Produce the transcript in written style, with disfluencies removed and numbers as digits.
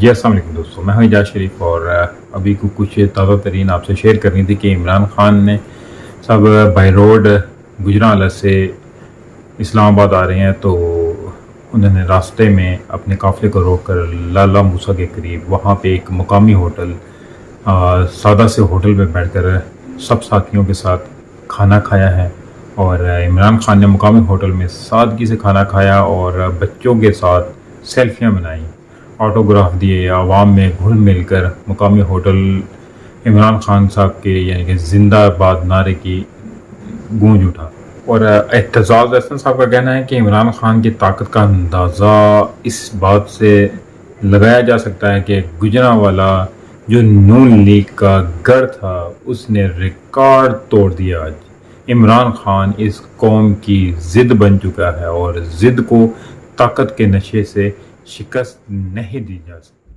جی السلام علیکم دوستوں، میں ہوں اعجاز شریف اور ابھی کو کچھ تازہ ترین آپ سے شیئر کرنی تھی کہ عمران خان نے سب بائی روڈ گجرانوالہ سے اسلام آباد آ رہے ہیں تو انہوں نے راستے میں اپنے قافلے کو روک کر لالہ موسیٰ کے قریب وہاں پہ ایک مقامی ہوٹل سادہ سے ہوٹل میں بیٹھ کر سب ساتھیوں کے ساتھ کھانا کھایا ہے۔ اور عمران خان نے مقامی ہوٹل میں سادگی سے کھانا کھایا اور بچوں کے ساتھ سیلفیاں بنائیں، آٹوگراف دیے، عوام میں گھل مل کر مقامی ہوٹل عمران خان صاحب کے یعنی کہ زندہ آباد نعرے کی گونج اٹھا۔ اور اعتزاز احسن صاحب کا کہنا ہے کہ عمران خان کی طاقت کا اندازہ اس بات سے لگایا جا سکتا ہے کہ گجرانوالہ جو نون لیگ کا گڑھ تھا اس نے ریکارڈ توڑ دیا۔ آج عمران خان اس قوم کی ضد بن چکا ہے اور ضد کو طاقت کے نشے سے شکست نہیں دی جا سکتی۔